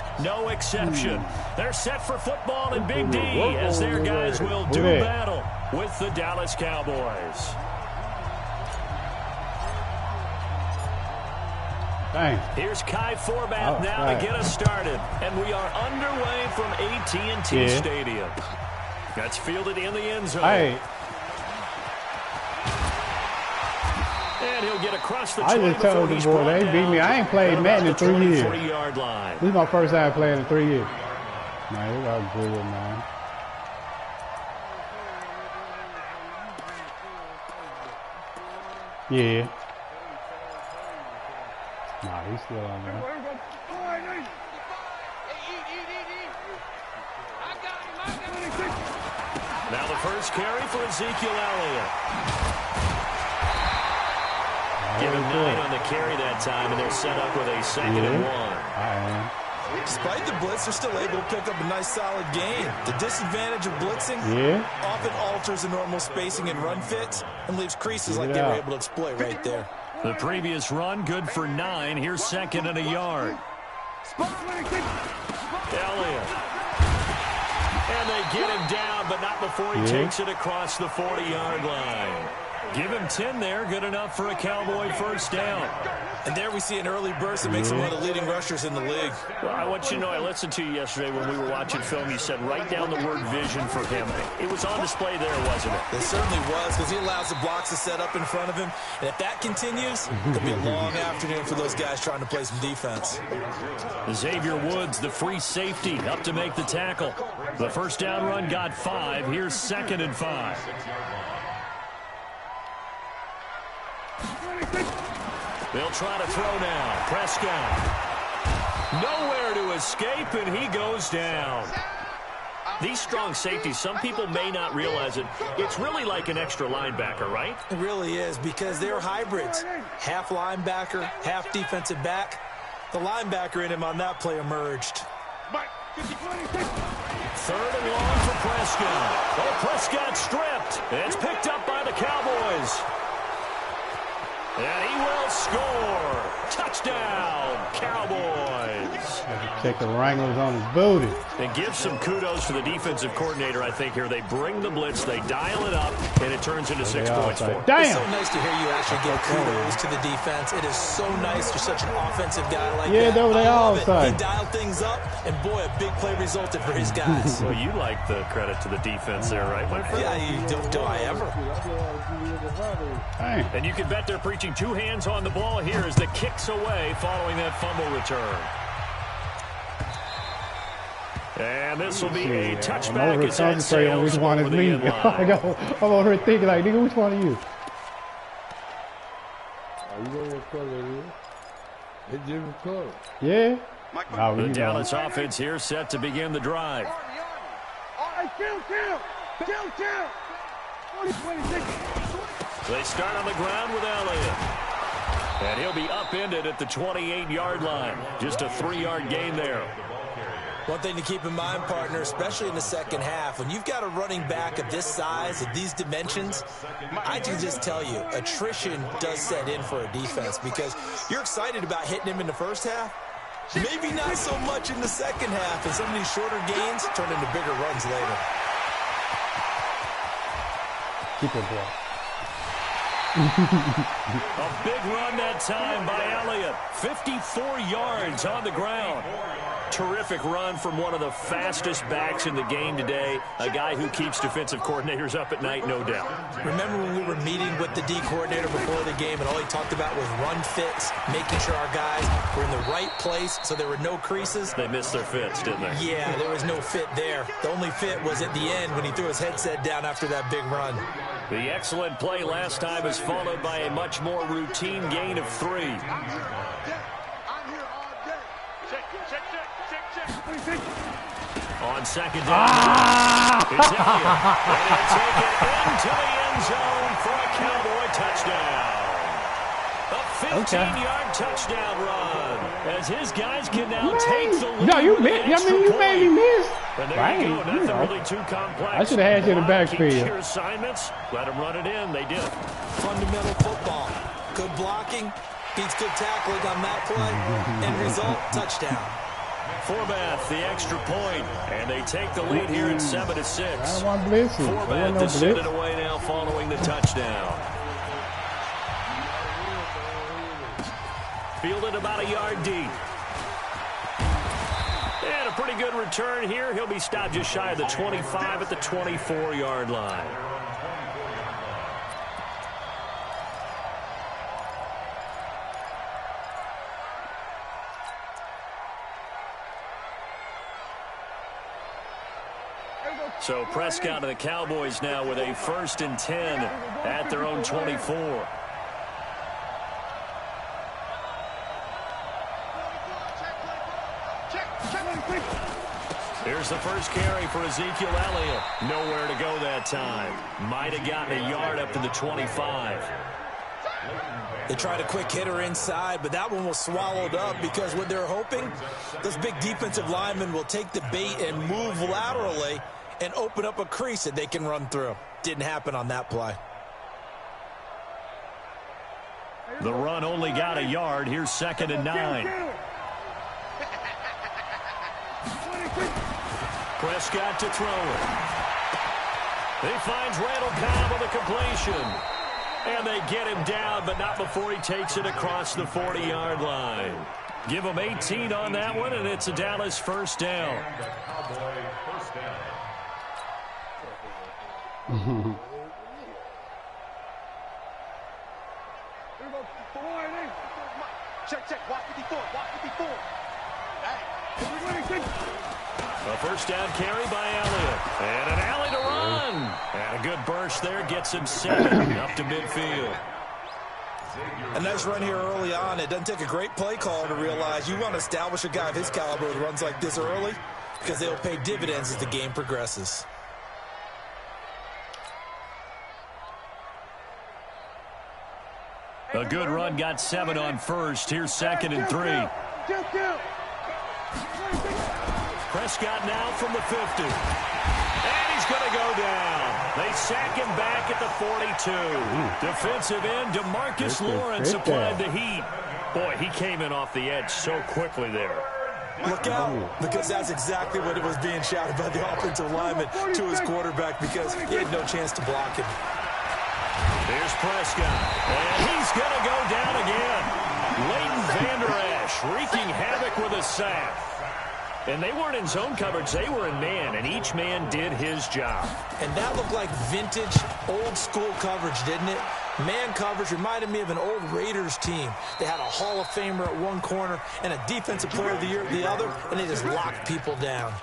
Cowboys, no exception. They're set for football in Big D as their guys will do battle with the Dallas Cowboys. Dang. Here's Kai Forbath now to get us started. And we are underway from AT&T Stadium. That's fielded in the end zone. Hey. And he'll get across the I just told the boy, they beat me. I ain't played Madden in 3 years. This is my first time playing in 3 years. Man, it was good, man. Yeah. Nah, he's still on there. Now the first carry for Ezekiel Elliott. Give him 9 on the carry that time, and they're set up with a 2nd and 1. Despite the blitz, they're still able to pick up a nice, solid gain. The disadvantage of blitzing often alters the normal spacing and run fits and leaves creases like they were able to exploit right there. The previous run, good for 9. Here's 2nd and a yard. Elliott. And they get him down, but not before he takes it across the 40-yard line. Give him 10 there, good enough for a Cowboy first down. And there we see an early burst that makes him one of the leading rushers in the league. Well, I want you to know, I listened to you yesterday when we were watching film. You said write down the word vision for him. It was on display there, wasn't it? It certainly was, because he allows the blocks to set up in front of him. And if that continues, it'll be a long afternoon for those guys trying to play some defense. Xavier Woods, the free safety, up to make the tackle. The first down run got 5. Here's 2nd and 5. They'll try to throw now. Prescott. Nowhere to escape, and he goes down. These strong safeties, some people may not realize it. It's really like an extra linebacker, right? It really is, because they're hybrids. Half linebacker, half defensive back. The linebacker in him on that play emerged. 3rd and long for Prescott. Oh, Prescott stripped. It's picked up by the Cowboys. And he will score. Touchdown, Cowboys. Check the Wranglers on his booty. And give some kudos to the defensive coordinator, I think, here. They bring the blitz, they dial it up, and it turns into 6 points for them. Damn. It's so nice to hear you actually give kudos to the defense. It is so nice. You're such an offensive guy like that. Yeah, they all say. He dialed things up, and boy, a big play resulted for his guys. Well, you like the credit to the defense there, right, my friend? Yeah, you do I ever. Dang. And you can bet they're preaching 2 hands on the ball here as the kick's away following that fumble return. And this will be a touchback. I'm over here concentrating on which one is me. I'm over here thinking like, nigga, which one are you? You know what color it is? It's different color. Yeah. The Dallas offense here set to begin the drive. They start on the ground with Elliott. And he'll be upended at the 28-yard line. Just a 3-yard gain there. One thing to keep in mind, partner, especially in the second half, when you've got a running back of this size, of these dimensions, I can just tell you, attrition does set in for a defense because you're excited about hitting him in the first half. Maybe not so much in the second half, and some of these shorter gains turn into bigger runs later. Keep it, boy. A big run that time by Elliott. 54 yards on the ground. Terrific run from one of the fastest backs in the game today. A guy who keeps defensive coordinators up at night, no doubt. Remember when we were meeting with the D coordinator before the game and all he talked about was run fits, making sure our guys were in the right place so there were no creases? They missed their fits, didn't they? Yeah, there was no fit there. The only fit was at the end when he threw his headset down after that big run. The excellent play last time is followed by a much more routine gain of 3. On second down, it's Elliott. And he'll take it into the end zone for a Cowboy touchdown. A 15-yard touchdown run as his guys can now take the lead. No, you missed. I mean, you made me miss. And there you go. Nothing really too complex. I should have had you in the backfield. Keep your assignments. Let them run it in. They did. Fundamental football. Good blocking. Beats good tackling on that play. End result, touchdown. Forbath, the extra point, and they take the lead here at 7-6. I don't want blitzing. Forbath is sent it away now following the touchdown. Fielded about a yard deep. And a pretty good return here. He'll be stopped just shy of the 25 at the 24-yard line. So Prescott and the Cowboys now with a 1st and 10 at their own 24. Here's the first carry for Ezekiel Elliott. Nowhere to go that time. Might have gotten a yard up to the 25. They tried a quick hitter inside, but that one was swallowed up because what they're hoping, those big defensive linemen will take the bait and move laterally and open up a crease that they can run through. Didn't happen on that play. The run only got a yard. Here's 2nd and 9. Prescott to throw it. He finds Randall Cobb with a completion. And they get him down, but not before he takes it across the 40-yard line. Give him 18 on that one, and it's a Dallas 1st down. Check. Watch 54. A 1st down carry by Elliott. And an alley to run. And a good burst there gets him 7 up to midfield. A nice run here early on. It doesn't take a great play caller to realize you want to establish a guy of his caliber with runs like this early because they'll pay dividends as the game progresses. A good run got 7 on 1st. Here's 2nd and 3. Prescott now from the 50. And he's going to go down. They sack him back at the 42. Defensive end DeMarcus Lawrence applied the heat. Boy, he came in off the edge so quickly there. Look out, because that's exactly what it was being shouted by the offensive lineman to his quarterback because he had no chance to block him. Here's Prescott, and he's going to go down again. Leighton Vander Esch wreaking havoc with a sack. And they weren't in zone coverage. They were in man, and each man did his job. And that looked like vintage, old-school coverage, didn't it? Man coverage reminded me of an old Raiders team. They had a Hall of Famer at one corner and a Defensive Player of the Year at the other, and they just locked people down.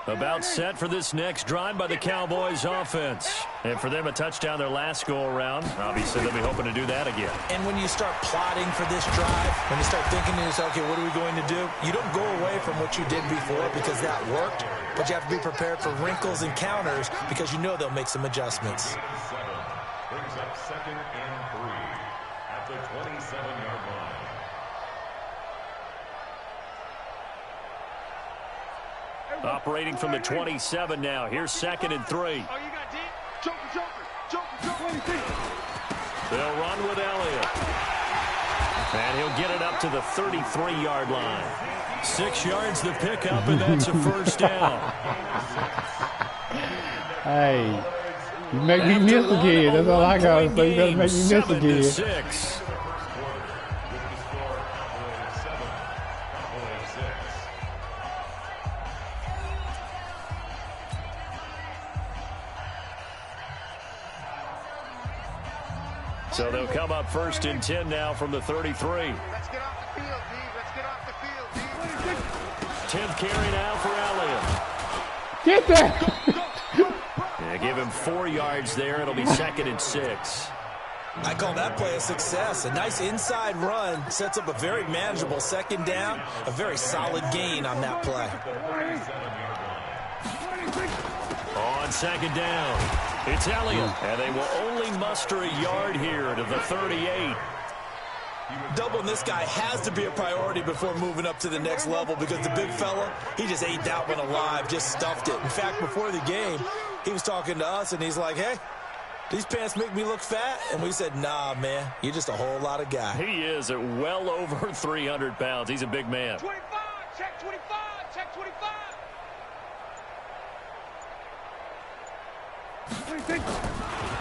About set for this next drive by the Cowboys offense. And for them, a touchdown their last go-around. Obviously, they'll be hoping to do that again. And when you start plotting for this drive, when you start thinking to yourself, okay, what are we going to do? You don't go away from what you did before because that worked, but you have to be prepared for wrinkles and counters because you know they'll make some adjustments. Brings up 2nd and 3 at the 27-yard line. Operating from the 27 now. Here's 2nd and 3. Oh, you got deep? Joker. They'll run with Elliott. And he'll get it up to the 33-yard line. 6 yards to pick up, and that's a 1st down. Hey, you make me miss again. That's all I got to say. You better make me miss again. 7-6. So they'll come up 1st and 10 now from the 33. Let's get off the field, D. Let's get off the field, D. 10th carry now for Elliott. Get that! Yeah, give him 4 yards there. It'll be 2nd and 6. I call that play a success. A nice inside run sets up a very manageable 2nd down. A very solid gain on that play. On 2nd down. It's Elliott, and they will only muster a yard here to the 38. Doubling this guy has to be a priority before moving up to the next level because the big fella, he just ate that one alive, just stuffed it. In fact, before the game, he was talking to us, and he's like, hey, These pants make me look fat. And we said, nah, man, you're just a whole lot of guy. He is at well over 300 pounds. He's a big man. 25, check 25, check 25.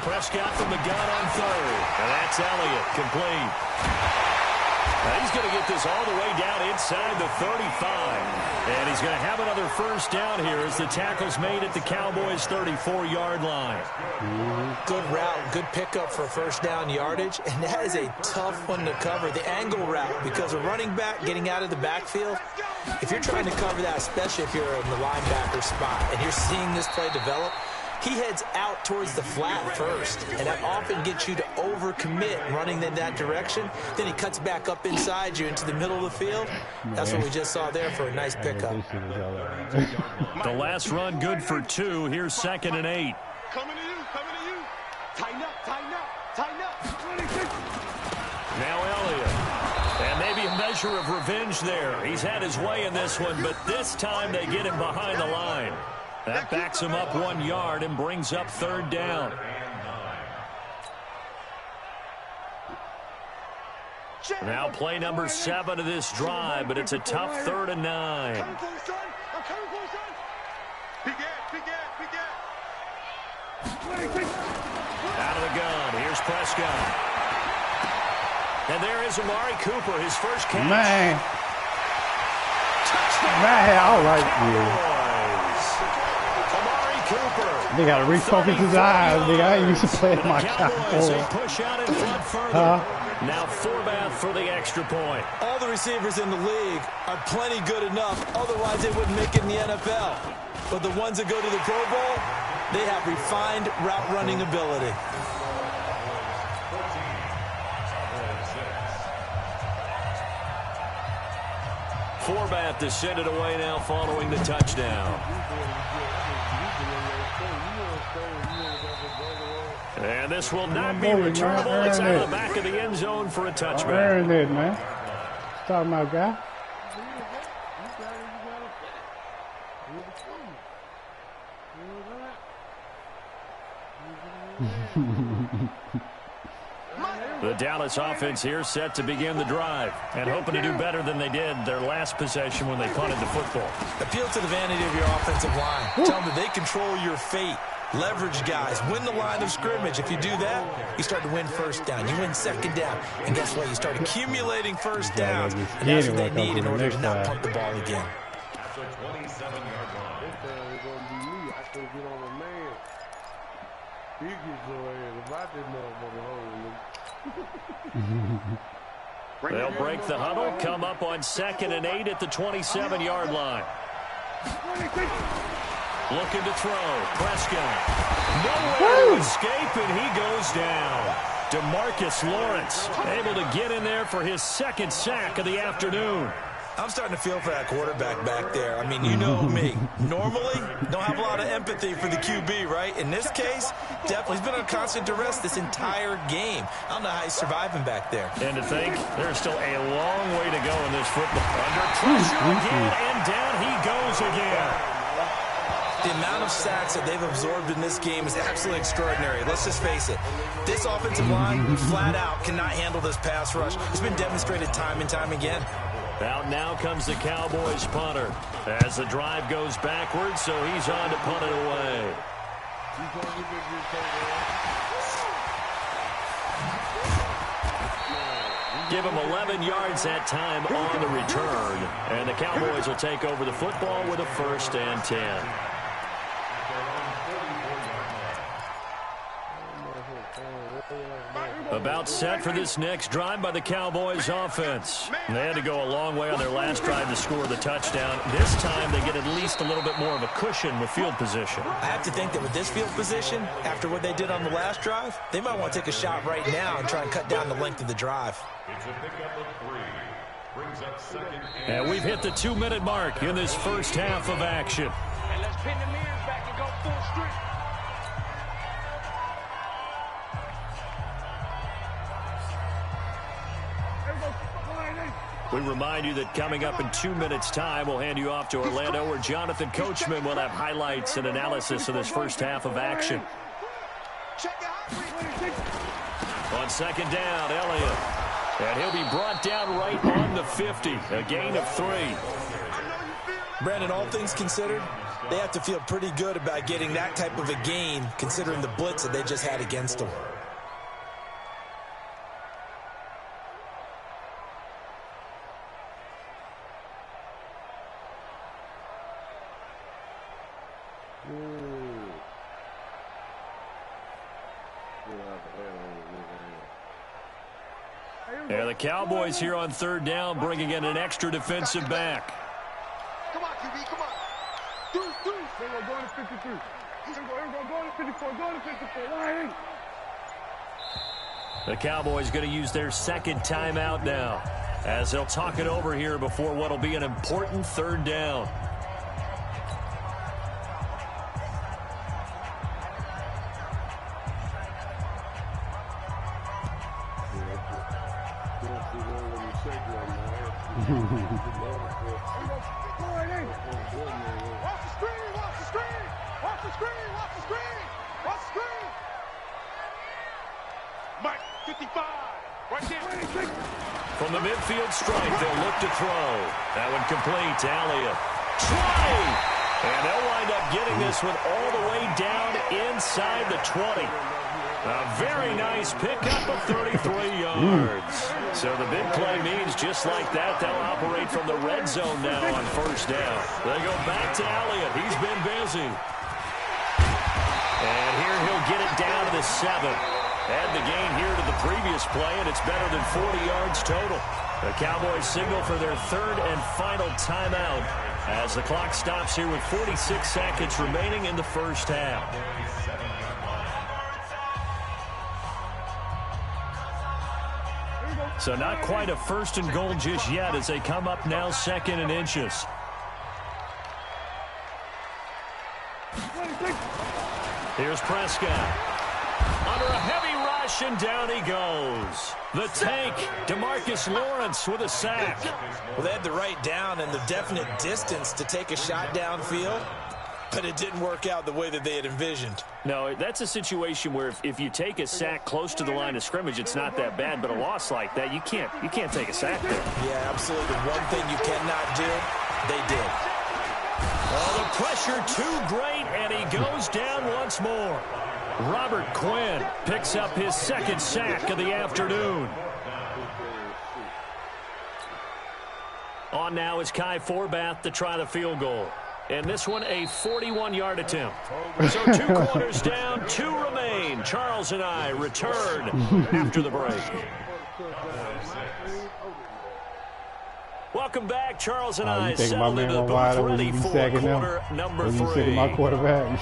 Prescott from the gun on third. And that's Elliott, complete. Now he's going to get this all the way down inside the 35. And he's going to have another first down here as the tackle's made at the Cowboys' 34-yard line. Good route, good pickup for first down yardage. And that is a tough one to cover, the angle route, because a running back getting out of the backfield, if you're trying to cover that, especially if you're in the linebacker spot, and you're seeing this play develop, he heads out towards the flat first, and that often gets you to overcommit running in that direction. Then he cuts back up inside you into the middle of the field. That's what we just saw there for a nice pickup. The last run good for 2. Here's 2nd and 8. Coming to you, coming to you. Tighten up, tighten up, tighten up. 26. Now Elliott. And maybe a measure of revenge there. He's had his way in this one, but this time they get him behind the line. That backs him up 1 yard and brings up 3rd down. Now play number 7 of this drive, but it's a tough 3rd and 9. I'm coming for you, son. I'm coming for you, son. Big gap, big gap, big gap. 26. Out of the gun. Here's Prescott. And there is Amari Cooper, his first catch. Man. Touchdown. Man, all right, yeah. Cooper. They got to refocus his eyes. Nigga, I ain't used to play my Cowboys, they push out in front further. Now Forbath for the extra point. All the receivers in the league are plenty good enough. Otherwise, they wouldn't make it in the NFL. But the ones that go to the Pro Bowl, they have refined route running ability. Forbath to send it away now following the touchdown. And this will not be returnable. It's out of the back of the end zone for a touchback. Earned it, man. Talking about guy. The Dallas offense here set to begin the drive and hoping to do better than they did their last possession when they punted the football. Appeal to the vanity of your offensive line. Tell them that they control your fate. Leverage guys. Win the line of scrimmage. If you do that, you start to win first down. You win second down. And guess what? You start accumulating first downs. And that's what they need in order to not punt the ball again. That's a 27-yard line. This time it's going to be me. I could get on my man. He gets your ass. If I didn't know, They'll break the huddle, come up on 2nd and 8 at the 27-yard line. Looking to throw. Prescott. Nowhere to escape, and he goes down. DeMarcus Lawrence able to get in there for his 2nd sack of the afternoon. I'm starting to feel for that quarterback back there. I mean, you know me. Normally, don't have a lot of empathy for the QB, right? In this case, definitely, he's been on constant duress this entire game. I don't know how he's surviving back there. And to think, there's still a long way to go in this football. Under pressure again, and down he goes again. The amount of sacks that they've absorbed in this game is absolutely extraordinary. Let's just face it. This offensive line, flat out, cannot handle this pass rush. It's been demonstrated time and time again. Out now comes the Cowboys punter as the drive goes backwards, so he's on to punt it away. Give him 11 yards that time on the return, and the Cowboys will take over the football with a 1st and 10. About set for this next drive by the Cowboys offense. They had to go a long way on their last drive to score the touchdown. This time they get at least a little bit more of a cushion with field position. I have to think that with this field position, after what they did on the last drive, they might want to take a shot right now and try and cut down the length of the drive. It's a pickup of 3. Brings up 2nd and we've hit the 2-minute mark in this first half of action. And let's pin the mirrors back and go full strength. We remind you that coming up in 2 minutes' time, we'll hand you off to Orlando, where Jonathan Coachman will have highlights and analysis of this first half of action. Check it out. On second down, Elliott. And he'll be brought down right on the 50. A gain of 3. Brandon, all things considered, they have to feel pretty good about getting that type of a gain considering the blitz that they just had against them. And the Cowboys here on third down bringing in an extra defensive back. Come on, QB, come on. Deuce. They're going to go to 53. They're going to go to 54. Go to 54. Why? The Cowboys going to use their second timeout now as they'll talk it over here before what will be an important third down. From the midfield stripe, they'll look to throw. That one complete to Elliott. Try! And they'll wind up getting this one all the way down inside the 20. A very nice pickup of 33 yards. So the big play means just like that, they'll operate from the red zone now on first down. They go back to Elliott. He's been busy. And here he'll get it down to the 7. Add the gain here to the previous play, and it's better than 40 yards total. The Cowboys signal for their third and final timeout as the clock stops here with 46 seconds remaining in the first half. So not quite a first and goal just yet as they come up now second and inches. Here's Prescott. Under a heavy rush, and down he goes. The tank, DeMarcus Lawrence with a sack. Well, they had the right down and the definite distance to take a shot downfield, but it didn't work out the way that they had envisioned. No, that's a situation where if you take a sack close to the line of scrimmage, it's not that bad, but a loss like that, you can't take a sack there. Yeah, absolutely. The one thing you cannot do, they did. Oh, the pressure too great, and he goes down once more. Robert Quinn picks up his second sack of the afternoon. On now is Kai Forbath to try the field goal. And this one a 41-yard attempt. So 2 quarters down, 2 remain. Charles and I return after the break. Welcome back. Charles and I settled into the booth ready for quarter number 3. My quarterback.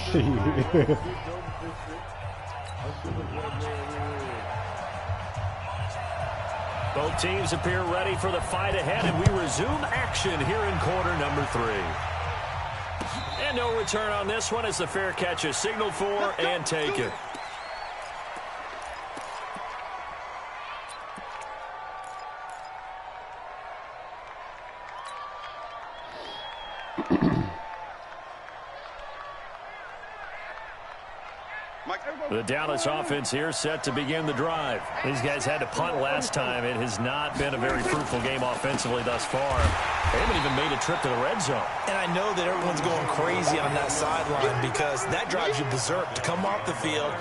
Both teams appear ready for the fight ahead, and we resume action here in quarter number 3. And no return on this one as the fair catch is signaled for and taken. The Dallas offense here set to begin the drive. These guys had to punt last time. It has not been a very fruitful game offensively thus far. They haven't even made a trip to the red zone. And I know that everyone's going crazy on that sideline because that drives you berserk to come off the field,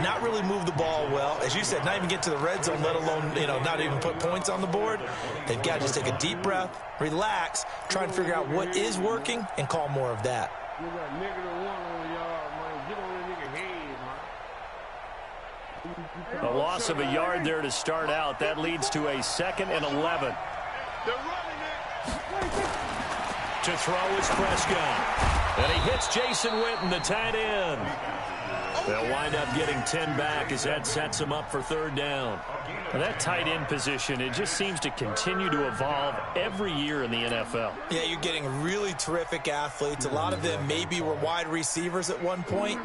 not really move the ball well. As you said, not even get to the red zone, let alone, not even put points on the board. They've got to just take a deep breath, relax, try and figure out what is working and call more of that. You got -1 on y'all, man. Get on that nigga head, man. A loss of a yard there to start out. That leads to a 2nd and 11. They're running it. To throw is Prescott. And he hits Jason Witten, the tight end. They'll wind up getting 10 back as that sets them up for third down. And that tight end position, it just seems to continue to evolve every year in the NFL. Yeah, you're getting really terrific athletes. A lot of them maybe were wide receivers at one point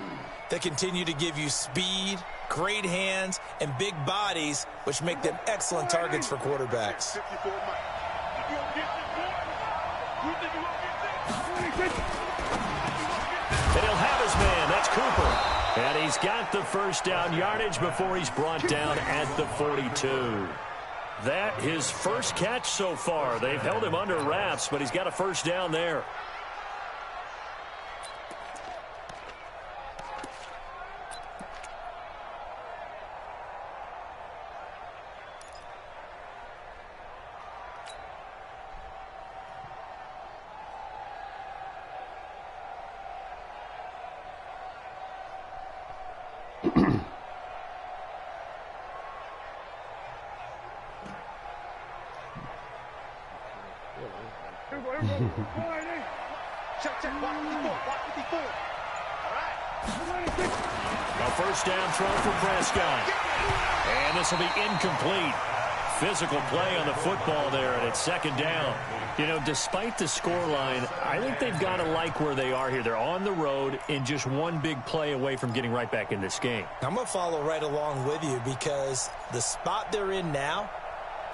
that continue to give you speed, great hands, and big bodies, which make them excellent targets for quarterbacks. And he'll have his man. That's Cooper. And he's got the first down yardage before he's brought down at the 42. That his first catch so far. They've held him under wraps, but he's got a first down there. A first down throw for Prescott. And this will be incomplete. Physical play on the football there, and it's second down. You know, despite the scoreline, I think they've got to like where they are here. They're on the road and just one big play away from getting right back in this game. I'm going to follow right along with you because the spot they're in now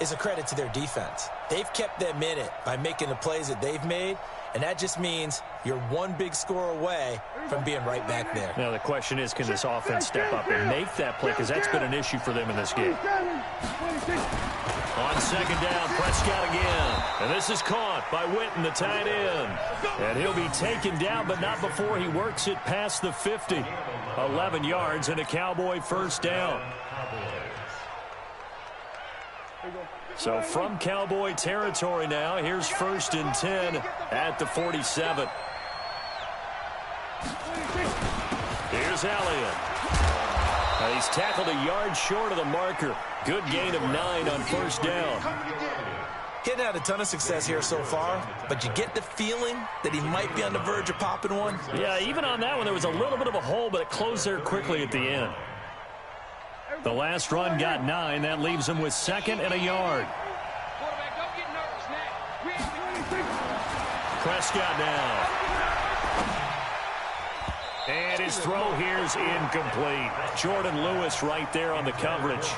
is a credit to their defense. They've kept them in it by making the plays that they've made, and that just means you're one big score away from being right back there. Now, the question is, can this offense step up and make that play? Because that's been an issue for them in this game. On second down, Prescott again. And this is caught by Witten, the tight end. And he'll be taken down, but not before he works it past the 50. 11 yards and a Cowboy first down. So from Cowboy territory now, here's 1st and 10 at the 47. Here's Elliott. He's tackled a yard short of the marker. Good gain of 9 on first down. He hadn't had a ton of success here so far, but you get the feeling that he might be on the verge of popping one. Yeah, even on that one, there was a little bit of a hole, but it closed there quickly at the end. The last run got 9. That leaves him with 2nd and a yard. Prescott now. And his throw here's incomplete. Jordan Lewis right there on the coverage.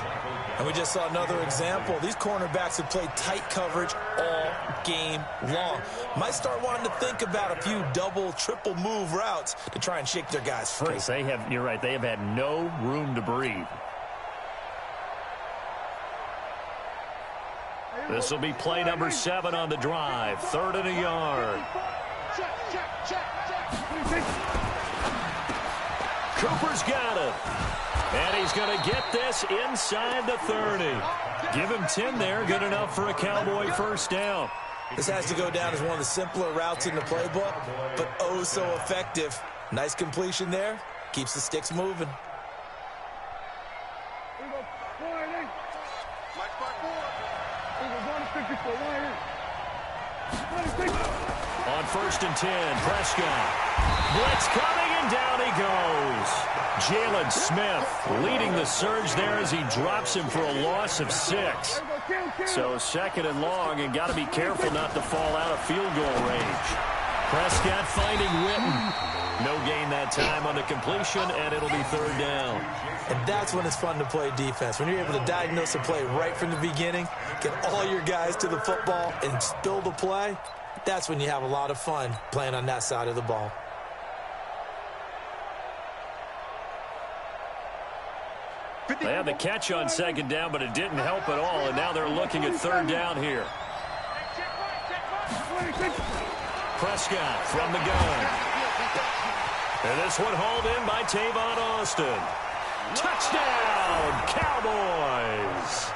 And we just saw another example. These cornerbacks have played tight coverage all game long. Might start wanting to think about a few double, triple move routes to try and shake their guys free. They have, you're right, they have had no room to breathe. This will be play number 7 on the drive. 3rd and a yard. Cooper's got it. And he's going to get this inside the 30. Give him 10 there. Good enough for a Cowboy first down. This has to go down as one of the simpler routes in the playbook, but oh so effective. Nice completion there. Keeps the sticks moving. On 1st and 10, Prescott. Blitz coming, and down he goes. Jalen Smith leading the surge there as he drops him for a loss of 6. So 2nd and long, and got to be careful not to fall out of field goal range. Prescott finding Witten. No gain that time on the completion, and it'll be 3rd down. And that's when it's fun to play defense. When you're able to diagnose a play right from the beginning, get all your guys to the football, and spill the play, that's when you have a lot of fun playing on that side of the ball. They had the catch on 2nd down, but it didn't help at all, and now they're looking at 3rd down here. Prescott from the gun. And this one hauled in by Tavon Austin. Touchdown, Cowboys!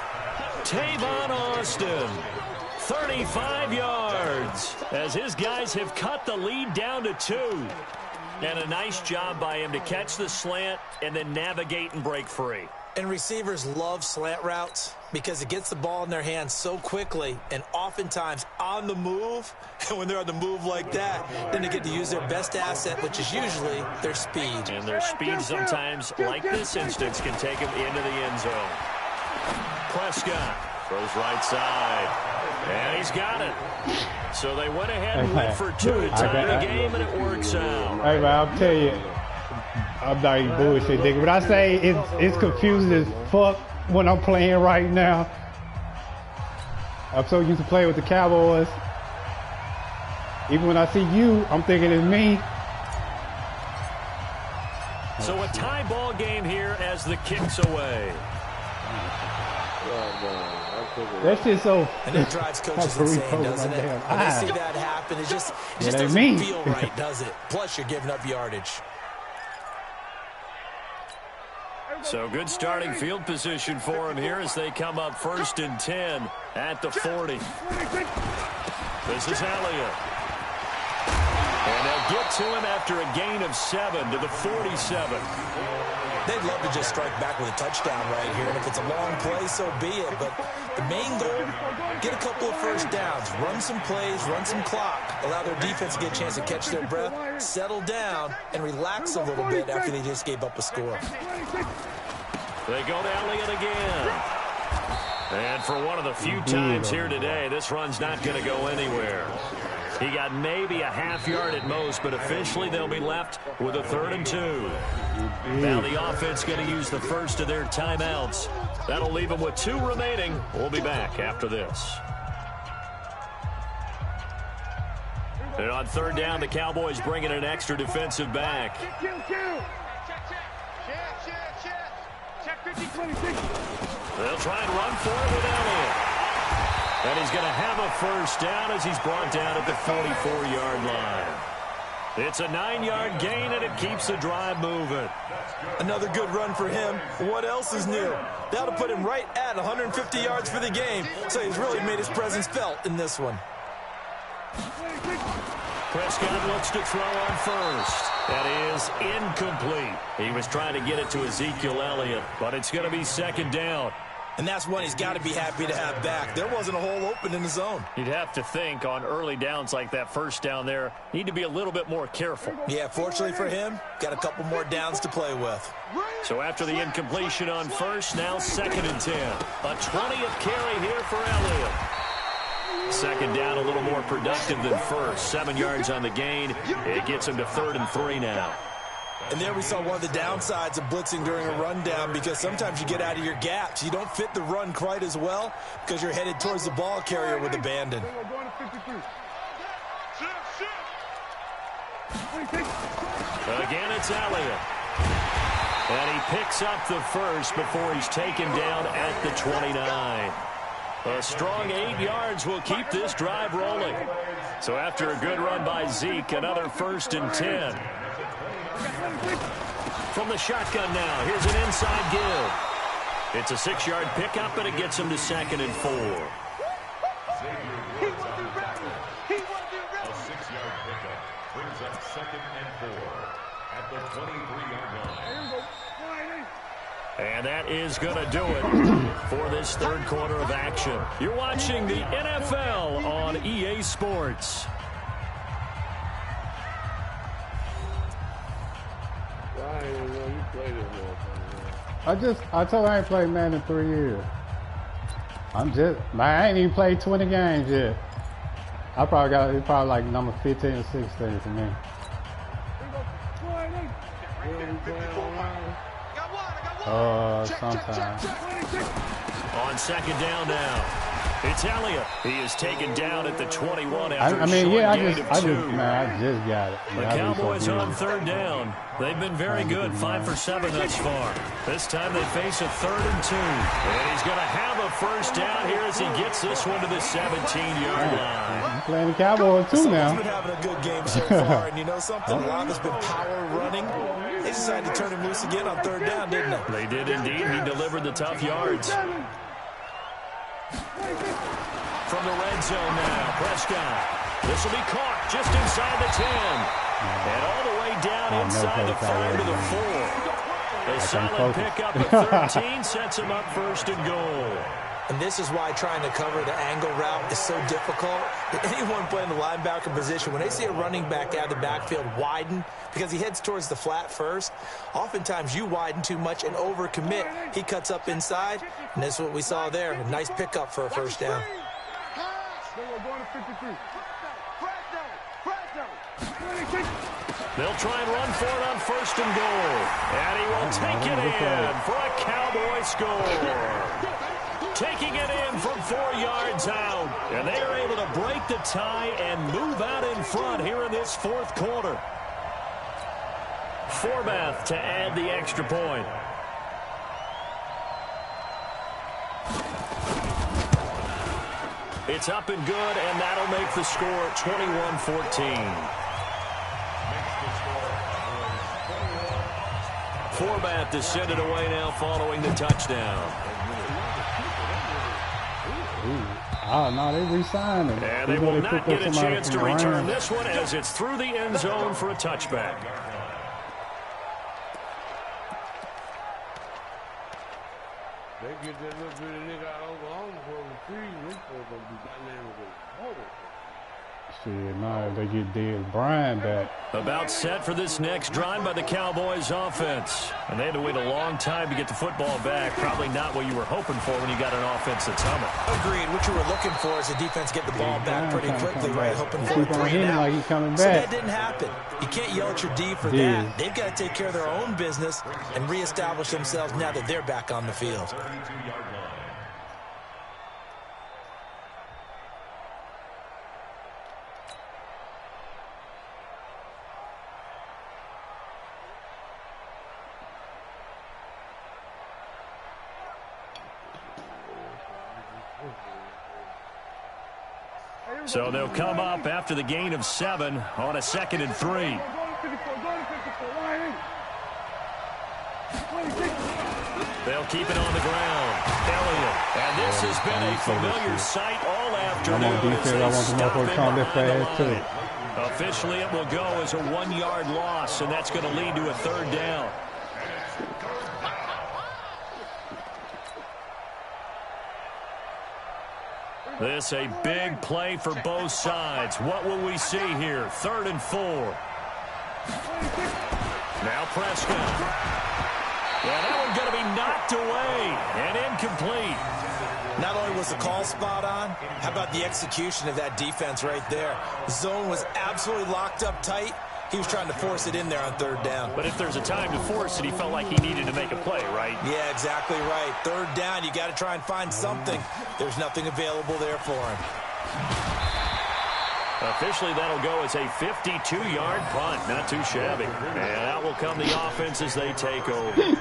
Tavon Austin, 35 yards, as his guys have cut the lead down to 2. And a nice job by him to catch the slant and then navigate and break free. And receivers love slant routes because it gets the ball in their hands so quickly and oftentimes on the move. And when they're on the move like that, then they get to use their best asset, which is usually their speed. And their speed sometimes, like this instance, can take them into the end zone. Prescott throws right side. And he's got it. So they went ahead and went for 2 to tie the game, and it works out. Hey, man, I'll tell you. I'm not even bullshit, nigga. But I say it's confusing as fuck when I'm playing right now. I'm so used to playing with the Cowboys. Even when I see you, I'm thinking it's me. So a tie ball game here as the kick's away. That shit's so. And it drives coaches insane, doesn't it? When they see that happen, it just doesn't feel right, does it? Plus, you're giving up yardage. So good starting field position for him here as they come up 1st and 10 at the 40. This is Elliott. And they'll get to him after a gain of 7 to the 47. They'd love to just strike back with a touchdown right here. And if it's a long play, so be it. But the main goal, get a couple of first downs, run some plays, run some clock, allow their defense to get a chance to catch their breath, settle down, and relax a little bit after they just gave up a score. They go to Elliott again. And for one of the few times here today, this run's not going to go anywhere. He got maybe a half yard at most, but officially they'll be left with a 3rd and 2. Now the offense going to use the first of their timeouts. That'll leave them with 2 remaining. We'll be back after this. And on 3rd down, the Cowboys bring in an extra defensive back. They'll try and run for it with Elliott. And he's going to have a first down as he's brought down at the 44-yard line. It's a 9-yard gain, and it keeps the drive moving. Another good run for him. What else is new? That'll put him right at 150 yards for the game, so he's really made his presence felt in this one. Prescott looks to throw on first. That is incomplete. He was trying to get it to Ezekiel Elliott, but it's going to be 2nd down. And that's one he's got to be happy to have back. There wasn't a hole open in the zone. You'd have to think on early downs like that first down there, need to be a little bit more careful. Yeah, fortunately for him, got a couple more downs to play with. So after the incompletion on first, now 2nd and 10. A 20th carry here for Elliott. 2nd down, a little more productive than first. 7 yards on the gain. It gets him to 3rd and 3 now. And there we saw one of the downsides of blitzing during a rundown, because sometimes you get out of your gaps. You don't fit the run quite as well because you're headed towards the ball carrier with abandon. Again, it's Elliott. And he picks up the first before he's taken down at the 29. A strong 8 yards will keep this drive rolling. So after a good run by Zeke, another 1st and 10. From the shotgun now, here's an inside give. It's a 6-yard pickup, and it gets him to 2nd and 4. A 6-yard pickup brings up 2nd and 4 at the 23-yard line. And that is going to do it for this 3rd quarter of action. You're watching the NFL on EA Sports. I told you I ain't played Madden in 3 years. I ain't even played 20 games yet. It's probably like number 15 or 16 for me. Sometimes. On 2nd down now, it's Elliott. He is taken down at the 21 after I just got it. The Cowboys on 3rd down. They've been very good, 5 for 7 thus far. This time they face a 3rd and 2. And he's going to have a first down here as he gets this one to the 17-yard line. I'm playing the Cowboys too now. Someone's been having a good game so far, and you know something? A lot has been power running. They decided to turn him loose again on 3rd down, didn't they? They did indeed. He delivered the tough yards. From the red zone now, Prescott. This will be caught just inside the 10. And all the way down inside the 5 to the 4. A solid pickup at 13 sets him up 1st and goal. And this is why trying to cover the angle route is so difficult. Anyone playing the linebacker position, when they see a running back out of the backfield widen, because he heads towards the flat first, oftentimes you widen too much and overcommit. He cuts up inside, and this is what we saw there. A nice pickup for a first down. They'll try and run for it on 1st and goal. And he will take it in for a Cowboy score. Taking it in from 4 yards out. And they are able to break the tie and move out in front here in this 4th quarter. Forbath to add the extra point. It's up and good, and that'll make the score 21-14. Forbath to send it away now following the touchdown. Oh, no, they re-signed him. And they will not get a chance to return this one as it's through the end zone for a touchback. They get that little bit of nigga out of Oklahoma for the free. This boy gonna be dynamic with the Shit, now if they get Dez Bryant back. About set for this next drive by the Cowboys offense. And they had to wait a long time to get the football back. Probably not what you were hoping for when you got an offense that's humming. Agreed. What you were looking for is a defense get the ball back pretty quickly, right? Hoping for a 3 and out. Like he's coming back. So that didn't happen. You can't yell at your D for that. They've got to take care of their own business and reestablish themselves now that they're back on the field. So they'll come up after the gain of 7 on a 2nd and 3. They'll keep it on the ground. Elliott. And this has been a familiar sight all afternoon. Officially, it will go as a 1-yard loss, and that's going to lead to a 3rd down. This a big play for both sides. What will we see here? 3rd and 4. Now Prescott. Yeah, that one's going to be knocked away and incomplete. Not only was the call spot on, how about the execution of that defense right there? The zone was absolutely locked up tight. He was trying to force it in there on 3rd down. But if there's a time to force it, he felt like he needed to make a play, right? Yeah, exactly right. 3rd down, you got to try and find something. There's nothing available there for him. Officially, that'll go as a 52-yard punt. Not too shabby. And out will come the offense as they take over.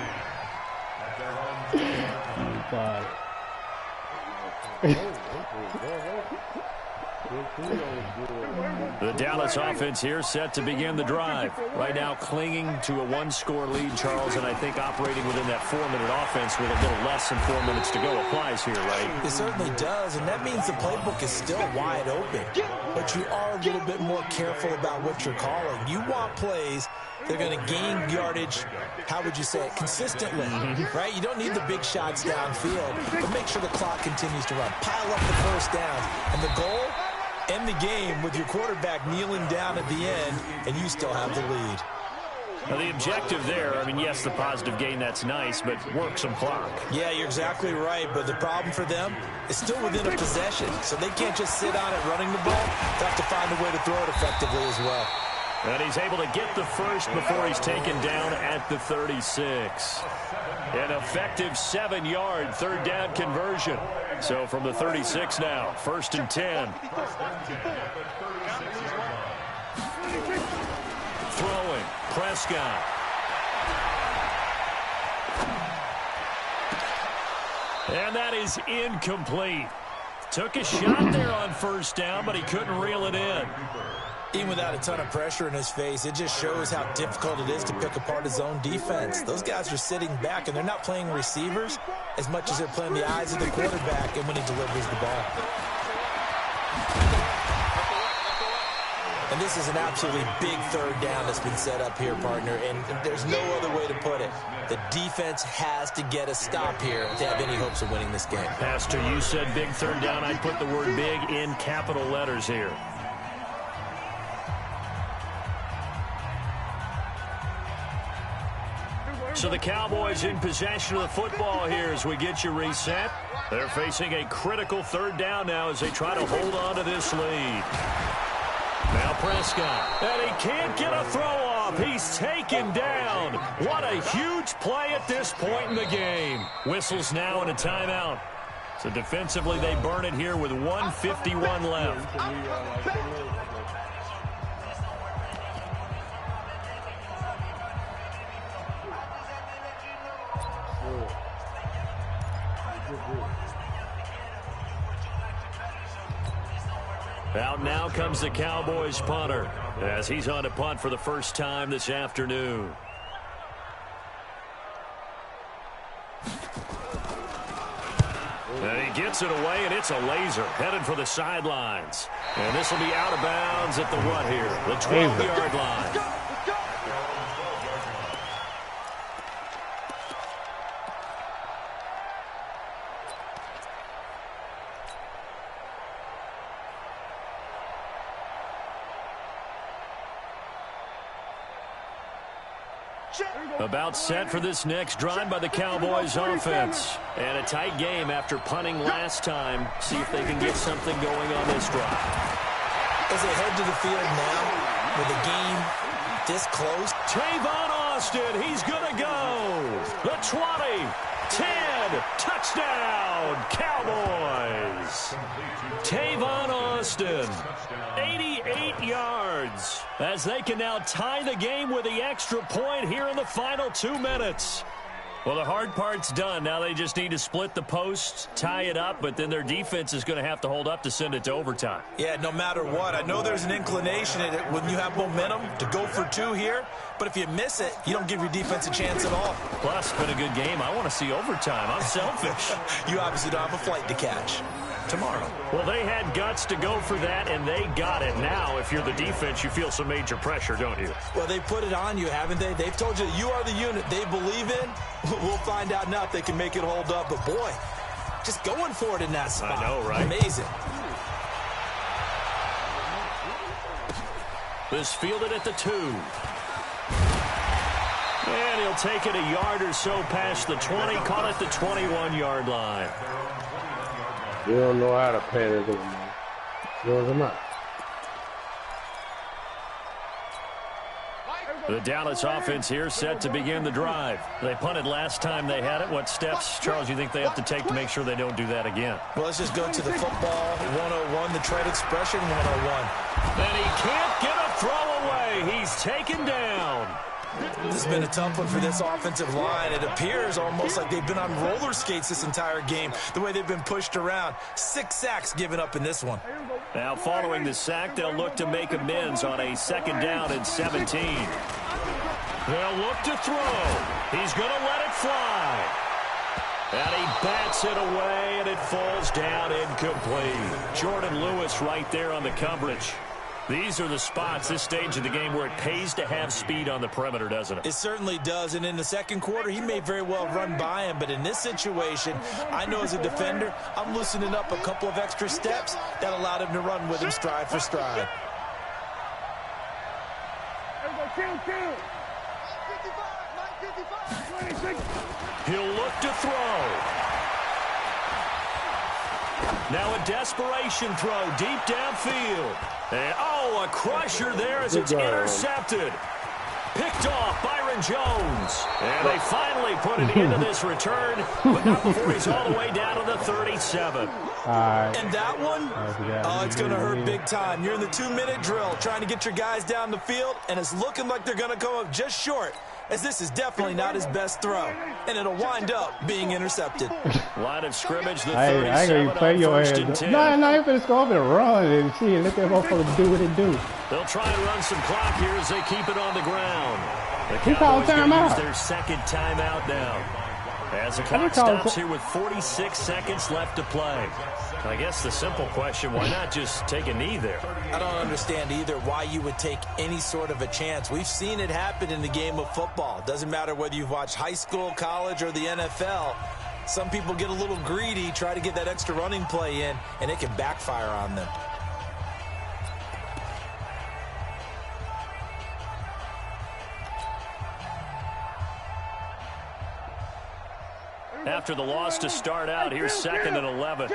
The Dallas offense here set to begin the drive. Right now clinging to a 1-score lead, Charles, and I think operating within that 4-minute offense with a little less than 4 minutes to go applies here, right? It certainly does, and that means the playbook is still wide open. But you are a little bit more careful about what you're calling. You want plays that are going to gain yardage, how would you say it, consistently, right? You don't need the big shots downfield, but make sure the clock continues to run. Pile up the first downs, and the goal, end the game with your quarterback kneeling down at the end, and you still have the lead. Now, the objective there, I mean, yes, the positive gain, that's nice, but work some clock. Yeah, you're exactly right, but the problem for them is still within a possession, so they can't just sit on it running the ball. They have to find a way to throw it effectively as well. And he's able to get the first before he's taken down at the 36. An effective 7-yard 3rd down conversion. So from the 36 now, 1st and 10. Throwing, Prescott. And that is incomplete. Took a shot there on 1st down, but he couldn't reel it in. Even without a ton of pressure in his face, it just shows how difficult it is to pick apart his own defense. Those guys are sitting back, and they're not playing receivers as much as they're playing the eyes of the quarterback and when he delivers the ball. And this is an absolutely big 3rd down that's been set up here, partner, and there's no other way to put it. The defense has to get a stop here if they have any hopes of winning this game. Pastor, you said big 3rd down. I'd put the word big in capital letters here. So the Cowboys in possession of the football here as we get you reset. They're facing a critical 3rd down now as they try to hold on to this lead. Now Prescott, and he can't get a throw off. He's taken down. What a huge play at this point in the game. Whistles now and a timeout. So defensively they burn it here with 1:51 left. Out now comes the Cowboys punter as he's on to punt for the first time this afternoon. And he gets it away, and it's a laser headed for the sidelines. And this will be out of bounds at the what here? The 12-yard line. About set for this next drive by the Cowboys offense. And a tight game after punting last time. See if they can get something going on this drive. As they head to the field now, with the game this close. Tavon Austin, he's going to go. The 20, 10, touchdown, Cowboys. Tavon Austin, 88 yards, as they can now tie the game with the extra point here in the final 2 minutes. Well, the hard part's done. Now they just need to split the post, tie it up, but then their defense is going to have to hold up to send it to overtime. Yeah, no matter what. I know there's an inclination in it when you have momentum to go for 2 here, but if you miss it, you don't give your defense a chance at all. Plus, it's been a good game. I want to see overtime. I'm selfish. You obviously don't have a flight to catch tomorrow. Well, they had guts to go for that, and they got it. Now, if you're the defense, you feel some major pressure, don't you? Well, they put it on you, haven't they? They've told you you are the unit they believe in. We'll find out now if they can make it hold up. But, boy, just going for it in that spot. I know, right? Amazing. This fielded at the 2. And he'll take it a yard or so past the 20, call it the 21-yard line. You don't know how to pan it over, man. No, they're not. The Dallas offense here set to begin the drive. They punted last time they had it. What steps, Charles, you think they have to take to make sure they don't do that again? Well, let's just go to the football 101, the trade expression 101. And he can't get a throw away. He's taken down. This has been a tough one for this offensive line. It appears almost like they've been on roller skates this entire game, the way they've been pushed around. 6 sacks given up in this one. Now, following the sack, they'll look to make amends on a 2nd down and 17. They'll look to throw. He's going to let it fly. And he bats it away, and it falls down incomplete. Jordan Lewis right there on the coverage. These are the spots, this stage of the game, where it pays to have speed on the perimeter, doesn't it? It certainly does, and in the second quarter, he may very well run by him, but in this situation, I know as a defender, I'm loosening up a couple of extra steps that allowed him to run with him stride for stride. He'll look to throw. Now a desperation throw deep downfield. And, a crusher there as it's intercepted. Picked off Byron Jones. And they finally put it into this return, but not before he's all the way down to the 37. And that one, it's going to hurt big time. You're in the 2-minute drill trying to get your guys down the field, and it's looking like they're going to come up just short, as this is definitely not his best throw, and it'll wind up being intercepted. Line of scrimmage, the 37 I ain't gonna play your ass. No, you better go over and run and see, let that motherfucker do what it do. They'll try and run some clock here as they keep it on the ground. The He called Cowboys gonna use timeout. their 2nd timeout now. As the clock stops here with 46 seconds left to play. I guess the simple question, why not just take a knee there? I don't understand either why you would take any sort of a chance. We've seen it happen in the game of football. Doesn't matter whether you've watched high school, college, or the NFL. Some people get a little greedy, try to get that extra running play in, and it can backfire on them. After the loss to start out, here's 2nd and 11.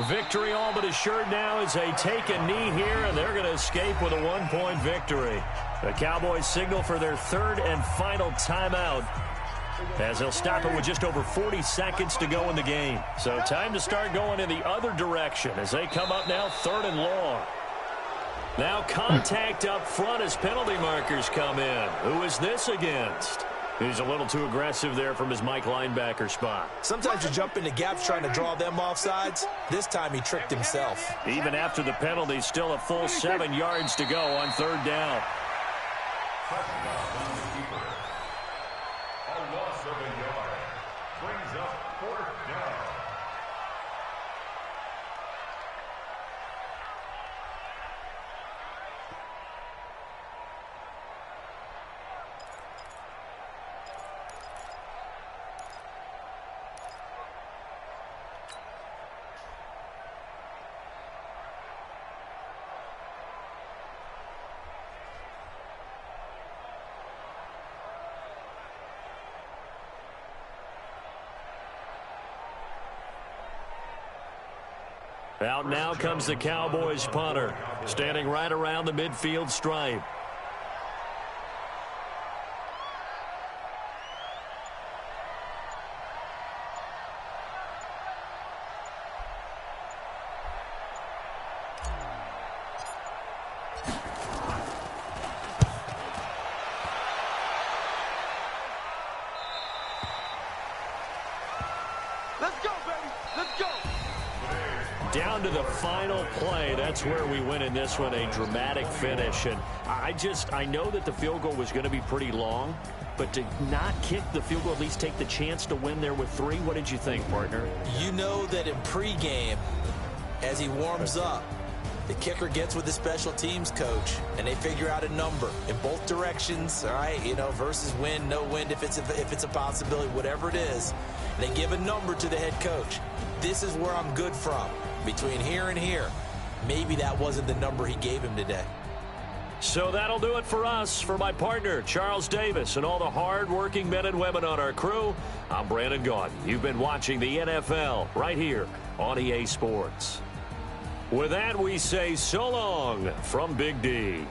Victory all but assured now as they take a knee here, and they're going to escape with a 1-point victory. The Cowboys signal for their 3rd and final timeout, as they'll stop it with just over 40 seconds to go in the game. So time to start going in the other direction as they come up now 3rd and long. Now contact up front as penalty markers come in. Who is this against? He's a little too aggressive there from his Mike linebacker spot. Sometimes you jump into gaps trying to draw them off sides. This time he tricked himself. Even after the penalty, still a full 7 yards to go on 3rd down. A loss of a yard. Brings up 4th down. Out now comes the Cowboys punter, standing right around the midfield stripe. Let's go, baby. Let's go. Down to the final play. That's where we win in this one, a dramatic finish. And I know that the field goal was going to be pretty long, but to not kick the field goal, at least take the chance to win there with 3, what did you think, partner? You know that in pregame, as he warms up, the kicker gets with the special teams coach, and they figure out a number in both directions, all right, you know, versus wind, no wind, if it's a possibility, whatever it is. They give a number to the head coach. This is where I'm good from. Between here and here, maybe that wasn't the number he gave him today. So that'll do it for us. For my partner, Charles Davis, and all the hard-working men and women on our crew, I'm Brandon Gaudin. You've been watching the NFL right here on EA Sports. With that, we say so long from Big D.